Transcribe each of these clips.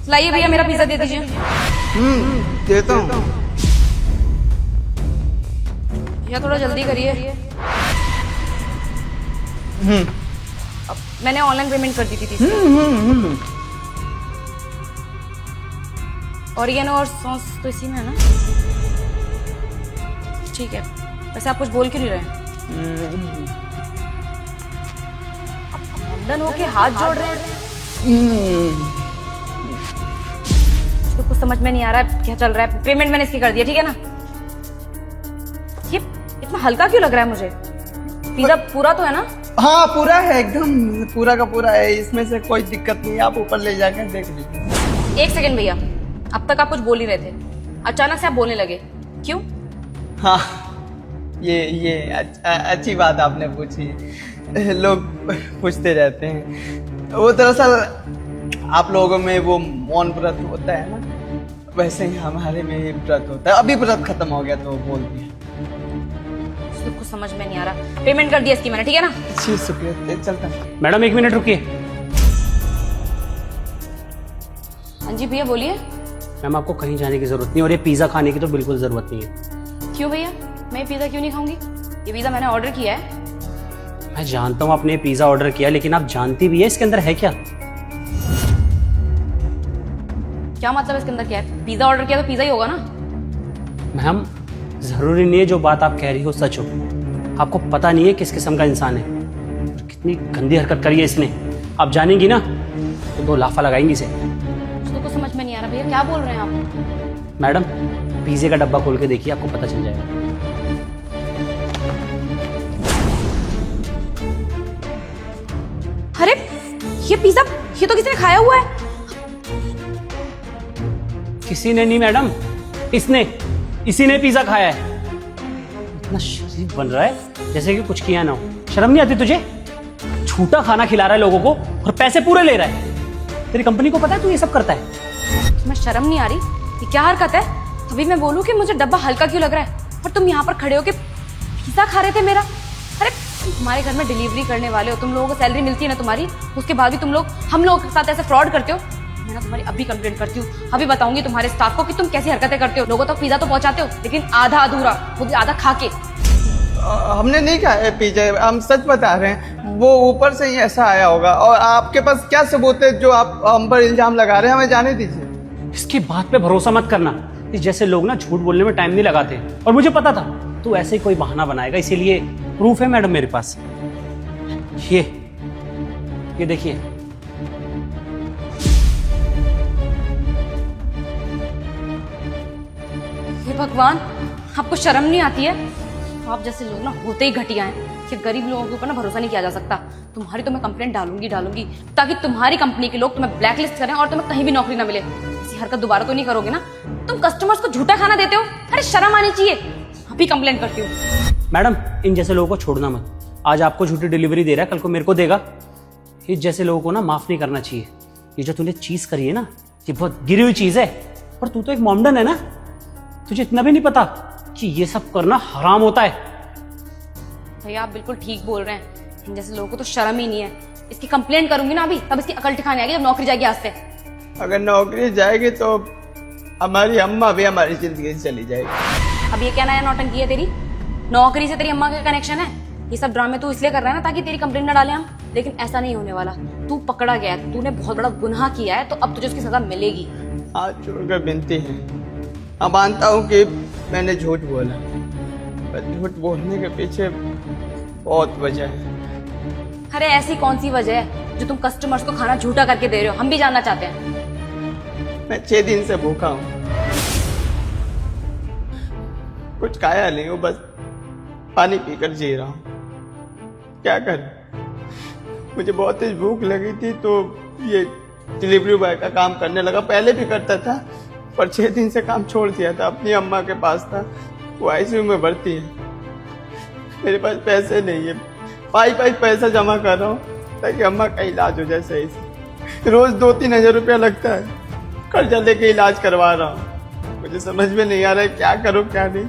लाइए भैया मेरा पिज्जा दे दीजिए। देता हूँ। भैया थोड़ा जल्दी करिए। अब मैंने ऑनलाइन पेमेंट कर दी थी पिज्जा। ऑरिगेनो और सॉस तो इसी में है ना? ठीक है। वैसे आप कुछ बोल क्यों नहीं रहे? मॉडर्न होके हाथ जोड़ रहे हैं। तो कुछ समझ में नहीं आ रहा है क्या चल रहा है। पेमेंट मैंने इसकी कर दिया, ठीक है ना? ये इतना हल्का क्यों लग रहा है मुझे? पिज्जा पूरा तो है ना? हाँ पूरा है, एकदम पूरा का पूरा है, इसमें से कोई दिक्कत नहीं है। आप ऊपर ले जाकर देख लीजिए। एक सेकंड भैया, अब तक आप कुछ बोल ही रहे थे, अचानक से आप बोलने लगे, क्यों? हाँ ये अच्छी बात आपने पूछी। लोग पूछते रहते हैं। वो दरअसल आप लोगों में वो मौन व्रत होता है ना, वैसे ही हमारे में ये व्रत होता है। अभी व्रत खत्म हो गया तो बोल दिया। कुछ समझ में नहीं आ रहा। पेमेंट कर दिया इसकी मैंने, ठीक है ना? जी शुक्रिया, चलता हूं। मैडम 1 मिनट रुकिए। हाँ जी भैया बोलिए। मैम आपको कहीं जाने की जरूरत नहीं और ये पिज्जा खाने की तो बिल्कुल जरूरत नहीं है। क्यों भैया? मैं पिज्जा क्यों नहीं खाऊंगी? ये पिज्जा मैंने ऑर्डर किया है। मैं जानता हूँ आपने पिज्जा ऑर्डर किया, लेकिन आप जानती भी है इसके अंदर है क्या? क्या मतलब इसके अंदर क्या है? पिज्जा ऑर्डर किया तो पिज्जा ही होगा ना? मैम जरूरी नहीं है जो बात आप कह रही हो सच हो। आपको पता नहीं है किस किस्म का इंसान है और कितनी गंदी हरकत करी है इसने। आप जानेंगी ना तो 2 लाफा लगाएंगी इसे। तो कुछ समझ में नहीं आ रहा भैया, क्या बोल रहे हैं आप? मैडम पिज्जे का डब्बा खोल के देखिए, आपको पता चल जाएगा। अरे ये पिज्जा, ये तो किसी ने खाया हुआ है। किसी ने नहीं मैडम, इसी ने पिज्जा खाया है। इतना शरीफ बन रहा है जैसे कि कुछ किया ना हो। शर्म नहीं आती तुझे? झूठा खाना खिला रहा है लोगों को और पैसे पूरे ले रहा है। तेरी कंपनी को पता है तू ये सब करता है? तुम्हें शर्म नहीं आ रही? ये क्या हरकत है? तभी मैं बोलूं कि मुझे डब्बा हल्का क्यों लग रहा है और तुम यहाँ पर खड़े होके पिज्जा खा रहे थे मेरा। अरे हमारे घर में डिलीवरी करने वाले हो, तुम लोगों को सैलरी मिलती है ना तुम्हारी, उसके बाद भी तुम लोग हम लोगों के साथ ऐसे फ्रॉड करते हो। मैं ना तुम्हारी अभी कंप्लेंट करती हूँ। अभी बताऊंगी तुम्हारे स्टाफ को कि तुम कैसी हरकतें करते हो। लोगों तक पिज्जा तो पहुंचाते हो लेकिन आधा अधूरा, वो भी आधा खा के। हमने नहीं खाया है पिज्जा, हम सच बता रहे हैं। वो ऊपर से ही ऐसा आया होगा। और आपके पास क्या सबूत है जो आप हम पर इल्जाम लगा रहे हैं? हमें जाने दीजिए। इसकी बात पे भरोसा मत करना। इस जैसे लोग ना झूठ बोलने में टाइम नहीं लगाते और मुझे पता था तू ऐसे ही कोई बहाना बनाएगा, इसीलिए प्रूफ है मैडम मेरे पास। ये देखिए। हे भगवान, आपको शर्म नहीं आती है? आप जैसे लोग ना होते ही घटिया हैं कि गरीब लोगों के ऊपर ना भरोसा नहीं किया जा सकता। तुम्हारी तो मैं कंप्लेंट डालूंगी ताकि तुम्हारी कंपनी के लोग तुम्हें ब्लैकलिस्ट करें और तुम्हें कहीं भी नौकरी ना मिले। ऐसी हरकत दोबारा तो नहीं करोगे ना? तुम कस्टमर्स को झूठा खाना देते हो, अरे शर्म आनी चाहिए। अभी कंप्लेंट करती हूँ। मैडम इन जैसे लोगों को छोड़ना मत। आज आपको झूठी डिलीवरी दे रहा है, कल को मेरे को देगा। इस जैसे लोगों को ना माफ नहीं करना चाहिए। ये जो तूने चीज करी है ना, ये बहुत गिरी हुई चीज है। और तू तो एक मॉमडन है ना, तुझे इतना भी नहीं पता कि ये सब करना हराम होता है। भैया आप बिल्कुल ठीक बोल रहे हैं। इन जैसे लोगों को तो शर्म ही नहीं है। इसकी कंप्लेंट करूंगी ना अभी, तब इसकी अकल ठिकाने आएगी जब नौकरी जाएगी आज से। अगर नौकरी जाएगी तो हमारी अम्मा भी हमारी जिंदगी से चली जाएगी। अब ये क्या नया नौटंकी है तेरी? नौकरी से तेरी अम्मा का कनेक्शन है? ये सब ड्रामे तू इसलिए कर रहा है ना ताकि तेरी कंप्लेंट ना डाले हम, लेकिन ऐसा नहीं होने वाला। तू पकड़ा गया है, तूने बहुत बड़ा गुनाह किया है, तो अब तुझे उसकी सजा मिलेगी। हाथ जोड़कर विनती है। मैं मानता हूँ कि मैंने झूठ बोला, पर झूठ बोलने के पीछे बहुत वजह है। अरे ऐसी कौन सी वजह है जो तुम कस्टमर्स को खाना झूठा करके दे रहे हो? हम भी जानना चाहते हैं। मैं 6 दिन से भूखा हूँ, कुछ खाया नहीं हूँ, बस पानी पीकर जी रहा हूँ। क्या करूं? मुझे बहुत तेज भूख लगी थी तो ये डिलीवरी बॉय का काम करने लगा। पहले भी करता था पर 6 दिन से काम छोड़ दिया था। अपनी अम्मा के पास था, वो आईसीयू में भर्ती है। मेरे पास पैसे नहीं है, पाई पैसा जमा कर रहा हूँ ताकि अम्मा का इलाज हो जाए सही से। रोज 2-3 हजार रुपया लगता है, कर्जा लेके इलाज करवा रहा हूँ। मुझे समझ में नहीं आ रहा है क्या करूँ क्या नहीं,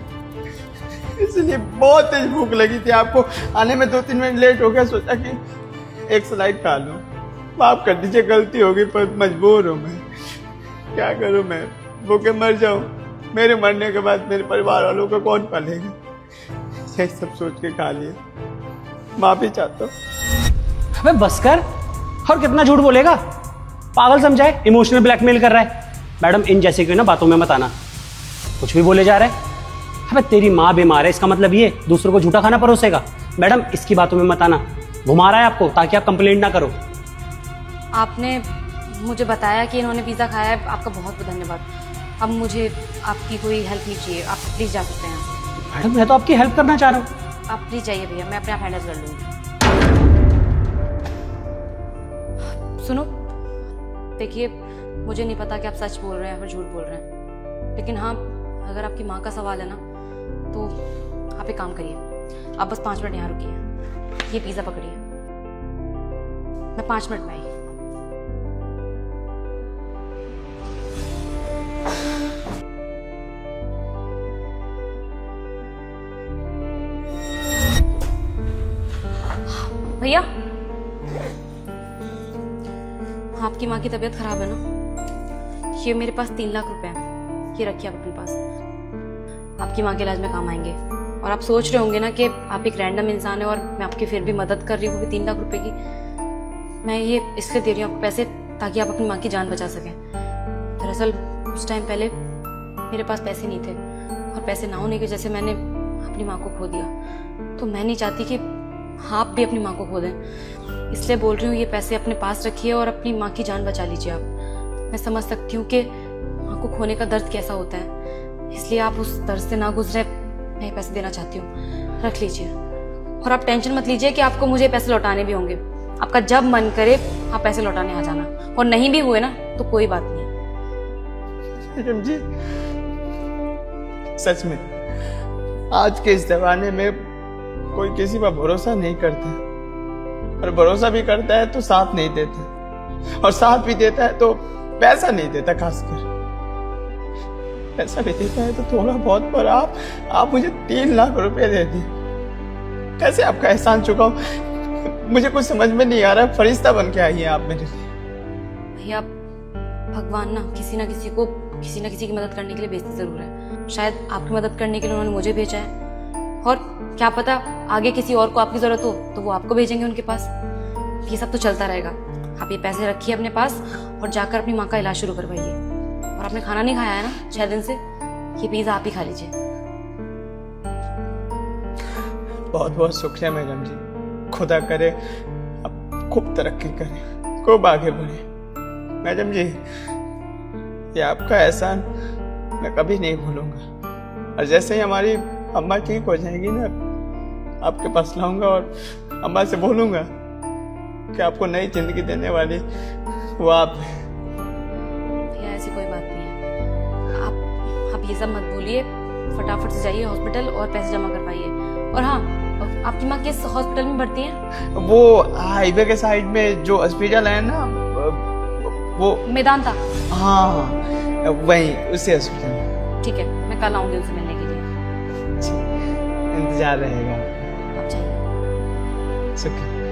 इसलिए बहुत तेज भूख लगी थी। आपको आने में 2-3 मिनट लेट हो गया, सोचा कि एक स्लाइड खा लूं। माफ कर दीजिए, गलती होगी पर मजबूर हूं मैं। क्या करूं मैं? भूखे मर जाऊं? मेरे मरने के बाद मेरे परिवार वालों को कौन पालेगा? यही सब सोच के खा लिया। माफी चाहता हूं। अबे बस कर, और कितना झूठ बोलेगा? पागल समझाए, इमोशनल ब्लैकमेल कर रहा है। मैडम इन जैसे की ना बातों में मत आना, कुछ भी बोले जा रहा है। अबे तेरी माँ बीमार है, इसका मतलब ये दूसरों को झूठा खाना परोसेगा? मैडम इसकी बातों में मत आना, घुमा रहा है आपको ताकि आप कंप्लेंट ना करो। आपने मुझे बताया कि इन्होंने पिज़्ज़ा खाया है, आपका बहुत बहुत धन्यवाद। अब मुझे आपकी कोई हेल्प नहीं चाहिए, आप प्लीज़ जा सकते हैं यहाँ से। मैडम मैं तो आपकी हेल्प करना चाह रहा हूँ। आप प्लीज़ जाइए भैया, मैं अपने आप हैंडल कर लूँगी। सुनो, देखिए मुझे नहीं पता कि आप सच बोल रहे हैं या फिर झूठ बोल रहे हैं, लेकिन हाँ अगर आपकी माँ का सवाल है ना तो आप एक काम करिए, आप बस 5 मिनट यहाँ रुकिए, ये पिज़्ज़ा पकड़िए, मैं 5 मिनट में आई। भैया आपकी माँ की तबीयत खराब है ना, ये मेरे पास 3 लाख रुपए हैं, ये रखिए आप अपने पास, आपकी माँ के इलाज में काम आएंगे। और आप सोच रहे होंगे ना कि आप एक रैंडम इंसान है और मैं आपकी फिर भी मदद कर रही हूँ, वो भी 3 लाख रुपए की। मैं ये इसलिए दे रही हूँ आपको पैसे ताकि आप अपनी माँ की जान बचा सकें। दरअसल कुछ टाइम पहले मेरे पास पैसे नहीं थे, और पैसे ना होने की वजह से मैंने अपनी माँ को खो दिया। तो मैं नहीं चाहती कि आप भी अपनी माँ को खो दें, इसलिए बोल रही हूँ ये पैसे अपने पास रखिए और अपनी माँ की जान बचा लीजिए आप। मैं समझ सकती हूँ कि माँ को खोने का दर्द कैसा होता है, इसलिए आप उस दर्द से ना गुजरे, मैं ये पैसे देना चाहती हूँ, रख लीजिए। और आप टेंशन मत लीजिए कि आपको मुझे पैसे लौटाने भी होंगे, आपका जब मन करे आप पैसे लौटाने आ जाना, और नहीं भी हुए ना तो कोई बात नहीं। मैडम जी सच में आज के इस जमाने में कोई किसी पर भरोसा नहीं करता, और भरोसा भी करता है तो साथ नहीं देता, और साथ भी देता है तो पैसा नहीं देता। खासकर पैसा भी देता है तो थोड़ा बहुत, पर आप मुझे 3 लाख रुपए दे दिए, कैसे आपका एहसान चुकाऊं? मुझे कुछ समझ में नहीं आ रहा। फरिश्ता बन के आई हैं आप मेरे लिए। भैया भगवान ना किसी ना किसी की मदद करने के लिए भेजते जरूर है। शायद आपकी मदद करने के लिए उन्होंने मुझे भेजा है, और क्या पता आगे किसी और को आपकी जरूरत हो तो वो आपको भेजेंगे उनके पास। ये सब तो चलता रहेगा। आप ये पैसे रखिए अपने पास और जाकर अपनी माँ का इलाज शुरू करवाइए। और आपने खाना नहीं खाया है ना 6 दिन से, ये पिज़्ज़ा आप ही खा लीजिए। बहुत बहुत शुक्रिया मैडम जी, खुदा करे आप खूब तरक्की करें, खूब आगे बढ़े। मैडम जी ये आपका एहसान मैं कभी नहीं भूलूंगा, और जैसे ही हमारी अम्मा ठीक हो जाएगी ना, आपके पास लाऊंगा और अम्मा से बोलूंगा कि आपको नई जिंदगी देने वाली वो आप हैं। भैया ऐसी कोई बात नहीं है, आप ये सब मत भूलिए, फटाफट से जाइए हॉस्पिटल और पैसे जमा करवाइए। और हाँ, आपकी माँ किस हॉस्पिटल में भर्ती है? वो हाईवे के साइड में जो हॉस्पिटल है ना, वो मेदांता। हाँ वही, उसी हॉस्पिटल में। ठीक है, मैं कल आऊंगी उनसे मिलने के लिए। इंतजार रहेगा। आप जाइए। शुक्रिया।